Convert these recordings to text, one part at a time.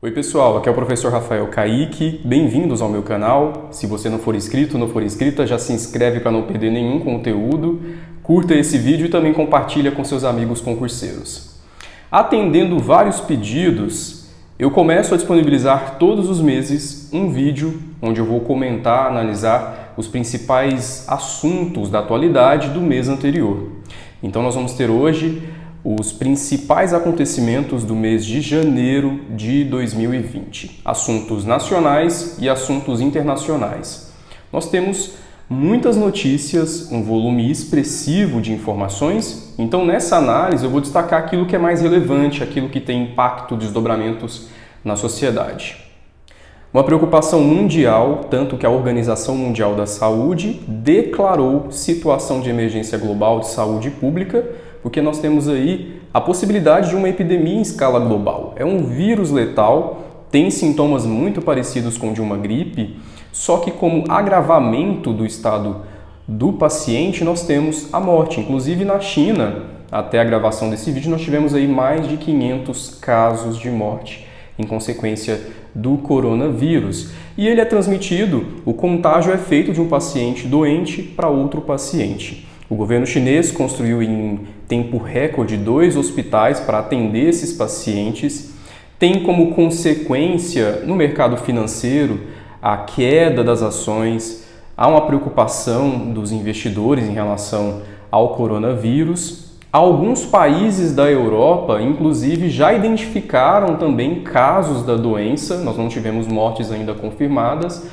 Oi pessoal, aqui é o professor Rafael Kaique, bem-vindos ao meu canal. Se você não for inscrito, não for inscrita, já se inscreve para não perder nenhum conteúdo, curta esse vídeo e também compartilha com seus amigos concurseiros. Atendendo vários pedidos, eu começo a disponibilizar todos os meses um vídeo onde eu vou comentar, analisar os principais assuntos da atualidade do mês anterior. Então nós vamos ter hoje os principais acontecimentos do mês de janeiro de 2020, assuntos nacionais e assuntos internacionais. Nós temos muitas notícias, um volume expressivo de informações, então nessa análise eu vou destacar aquilo que é mais relevante, aquilo que tem impacto, desdobramentos na sociedade. Uma preocupação mundial, tanto que a Organização Mundial da Saúde declarou situação de emergência global de saúde pública, porque nós temos aí a possibilidade de uma epidemia em escala global. É um vírus letal, tem sintomas muito parecidos com o de uma gripe, só que como agravamento do estado do paciente, nós temos a morte. Inclusive na China, até a gravação desse vídeo, nós tivemos aí mais de 500 casos de morte em consequência do coronavírus. E ele é transmitido, o contágio é feito de um paciente doente para outro paciente. O governo chinês construiu em tempo recorde 2 hospitais para atender esses pacientes. Tem como consequência no mercado financeiro a queda das ações, há uma preocupação dos investidores em relação ao coronavírus. Alguns países da Europa, inclusive, já identificaram também casos da doença, nós não tivemos mortes ainda confirmadas.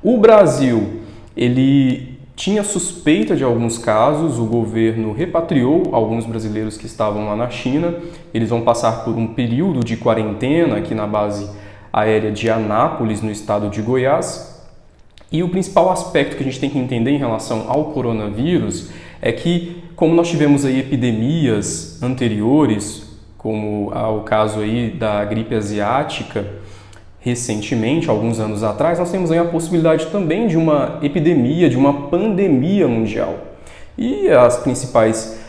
O Brasil, ele tinha suspeita de alguns casos, o governo repatriou alguns brasileiros que estavam lá na China, eles vão passar por um período de quarentena aqui na base aérea de Anápolis, no estado de Goiás. E o principal aspecto que a gente tem que entender em relação ao coronavírus é que, como nós tivemos aí epidemias anteriores, como o caso aí da gripe asiática, recentemente, alguns anos atrás, nós temos aí a possibilidade também de uma epidemia, de uma pandemia mundial. E as principais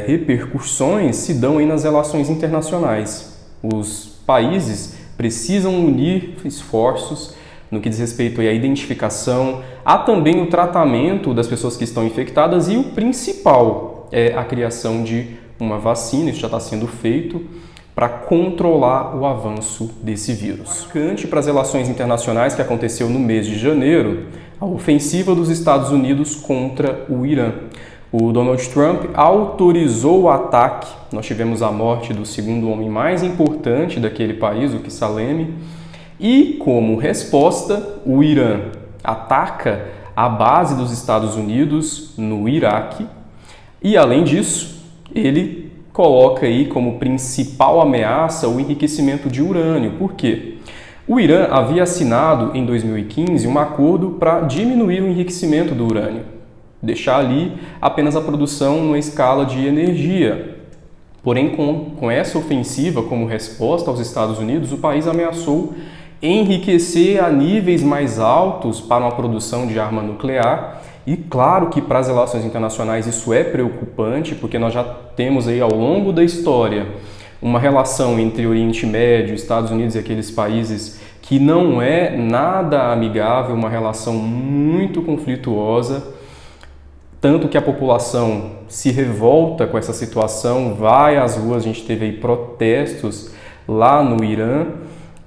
repercussões se dão aí nas relações internacionais. Os países precisam unir esforços no que diz respeito à identificação, há também o tratamento das pessoas que estão infectadas e o principal é a criação de uma vacina, isso já está sendo feito, para controlar o avanço desse vírus. Marcante para as relações internacionais que aconteceu no mês de janeiro, a ofensiva dos Estados Unidos contra o Irã. O Donald Trump autorizou o ataque, nós tivemos a morte do segundo homem mais importante daquele país, o Salem, e como resposta, o Irã ataca a base dos Estados Unidos no Iraque e, além disso, ele coloca aí como principal ameaça o enriquecimento de urânio. Por quê? O Irã havia assinado em 2015 um acordo para diminuir o enriquecimento do urânio, deixar ali apenas a produção numa escala de energia. Porém, com essa ofensiva como resposta aos Estados Unidos, o país ameaçou enriquecer a níveis mais altos para uma produção de arma nuclear. E claro que para as relações internacionais isso é preocupante, porque nós já temos aí ao longo da história uma relação entre Oriente Médio, Estados Unidos e aqueles países que não é nada amigável, uma relação muito conflituosa, tanto que a população se revolta com essa situação, vai às ruas, a gente teve aí protestos lá no Irã,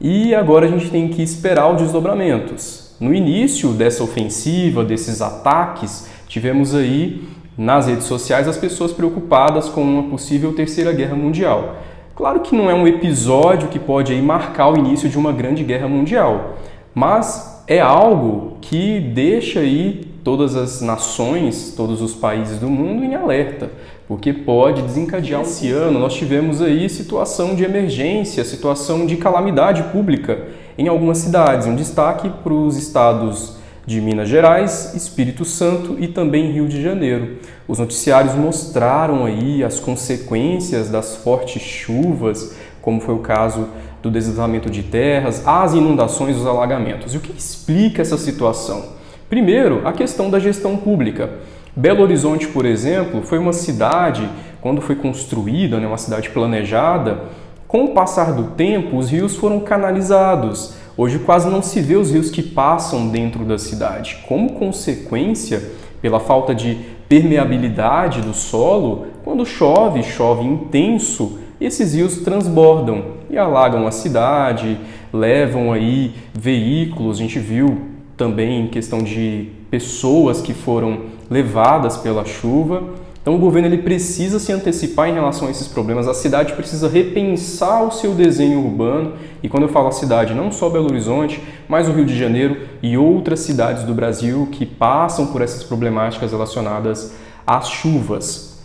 e agora a gente tem que esperar os desdobramentos. No início dessa ofensiva, desses ataques, tivemos aí nas redes sociais as pessoas preocupadas com uma possível terceira guerra mundial. Claro que não é um episódio que pode aí marcar o início de uma grande guerra mundial, mas é algo que deixa aí todas as nações, todos os países do mundo em alerta, porque pode desencadear. Esse ano nós tivemos aí situação de emergência, situação de calamidade pública em algumas cidades. Um destaque para os estados de Minas Gerais, Espírito Santo e também Rio de Janeiro. Os noticiários mostraram aí as consequências das fortes chuvas, como foi o caso do deslizamento de terras, as inundações, os alagamentos. E o que explica essa situação? Primeiro, a questão da gestão pública. Belo Horizonte, por exemplo, foi uma cidade, quando foi construída, uma cidade planejada, Com o passar do tempo, os rios foram canalizados. Hoje quase não se vê os rios que passam dentro da cidade. Como consequência, pela falta de permeabilidade do solo, quando chove, chove intenso, esses rios transbordam e alagam a cidade, levam aí veículos. A gente viu também em questão de pessoas que foram levadas pela chuva. Então o governo ele precisa se antecipar em relação a esses problemas. A cidade precisa repensar o seu desenho urbano. E quando eu falo a cidade, não só Belo Horizonte, mas o Rio de Janeiro e outras cidades do Brasil que passam por essas problemáticas relacionadas às chuvas.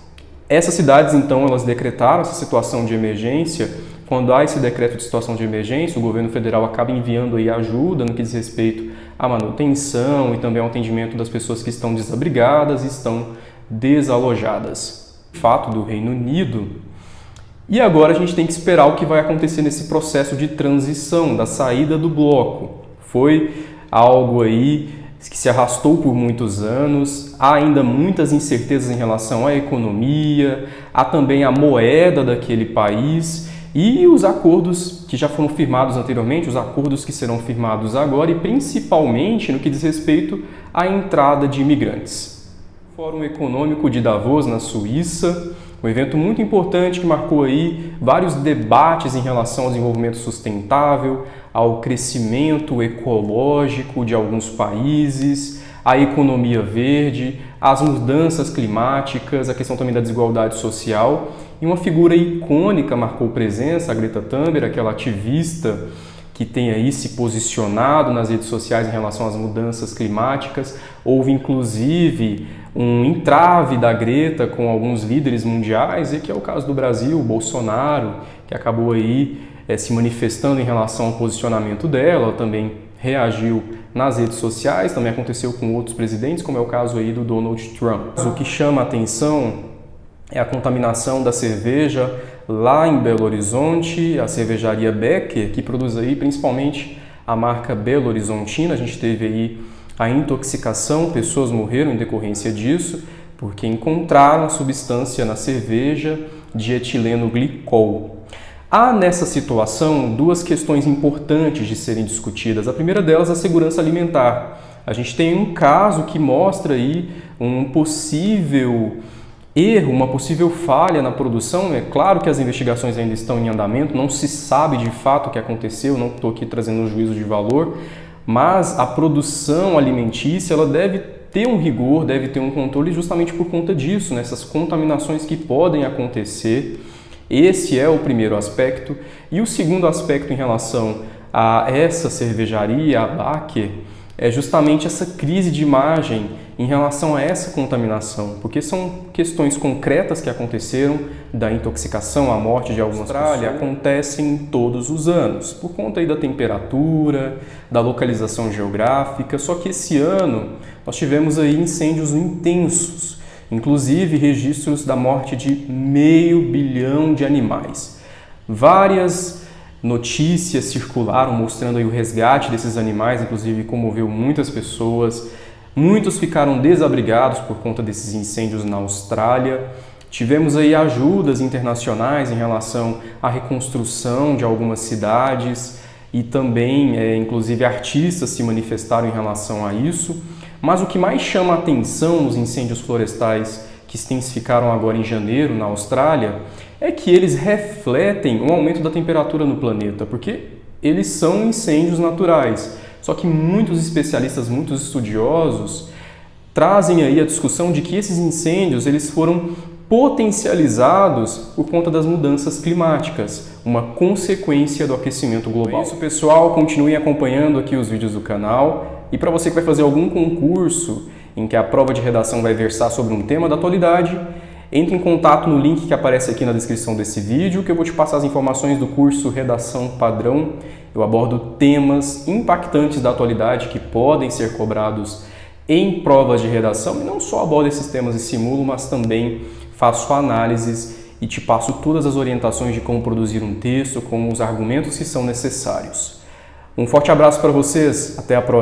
Essas cidades, então, elas decretaram essa situação de emergência. Quando há esse decreto de situação de emergência, o governo federal acaba enviando aí ajuda no que diz respeito à manutenção e também ao atendimento das pessoas que estão desabrigadas e estão desalojadas. Fato do Reino Unido. E agora a gente tem que esperar o que vai acontecer nesse processo de transição, da saída do bloco. Foi algo aí que se arrastou por muitos anos, há ainda muitas incertezas em relação à economia, há também a moeda daquele país e os acordos que já foram firmados anteriormente, os acordos que serão firmados agora e principalmente no que diz respeito à entrada de imigrantes. O Fórum Econômico de Davos, na Suíça, um evento muito importante que marcou aí vários debates em relação ao desenvolvimento sustentável, ao crescimento ecológico de alguns países, à economia verde, às mudanças climáticas, a questão também da desigualdade social. E uma figura icônica marcou presença, a Greta Thunberg, aquela ativista que tem aí se posicionado nas redes sociais em relação às mudanças climáticas. Houve inclusive um entrave da Greta com alguns líderes mundiais, e que é o caso do Brasil, o Bolsonaro, que acabou aí se manifestando em relação ao posicionamento dela. Ela também reagiu nas redes sociais, também aconteceu com outros presidentes, como é o caso aí do Donald Trump. O que chama a atenção é a contaminação da cerveja lá em Belo Horizonte, a cervejaria Becker, que produz aí principalmente a marca Belo Horizontina. A gente teve aí a intoxicação, pessoas morreram em decorrência disso, porque encontraram a substância na cerveja de etileno glicol. Há nessa situação duas questões importantes de serem discutidas. A primeira delas é a segurança alimentar. A gente tem um caso que mostra aí um possível erro, uma possível falha na produção. É claro que as investigações ainda estão em andamento, não se sabe de fato o que aconteceu, não estou aqui trazendo um juízo de valor, mas a produção alimentícia ela deve ter um rigor, deve ter um controle justamente por conta disso, nessas contaminações que podem acontecer. Esse é o primeiro aspecto. E o segundo aspecto em relação a essa cervejaria, a Becker, é justamente essa crise de imagem em relação a essa contaminação, porque são questões concretas que aconteceram, da intoxicação, a morte de algumas pessoas, acontecem todos os anos, por conta aí da temperatura, da localização geográfica. Só que esse ano nós tivemos aí incêndios intensos, inclusive registros da morte de 500 milhões de animais. Várias notícias circularam mostrando aí o resgate desses animais, inclusive comoveu muitas pessoas. Muitos ficaram desabrigados por conta desses incêndios na Austrália. Tivemos aí ajudas internacionais em relação à reconstrução de algumas cidades e também, inclusive, artistas se manifestaram em relação a isso. Mas o que mais chama a atenção nos incêndios florestais que se intensificaram agora em janeiro na Austrália é que eles refletem um aumento da temperatura no planeta, porque eles são incêndios naturais. Só que muitos especialistas, muitos estudiosos trazem aí a discussão de que esses incêndios eles foram potencializados por conta das mudanças climáticas, uma consequência do aquecimento global. É isso, pessoal, continuem acompanhando aqui os vídeos do canal. E para você que vai fazer algum concurso em que a prova de redação vai versar sobre um tema da atualidade, entre em contato no link que aparece aqui na descrição desse vídeo, que eu vou te passar as informações do curso Redação Padrão. Eu abordo temas impactantes da atualidade que podem ser cobrados em provas de redação, e não só abordo esses temas e simulo, mas também faço análises e te passo todas as orientações de como produzir um texto, com os argumentos que são necessários. Um forte abraço para vocês, até a próxima!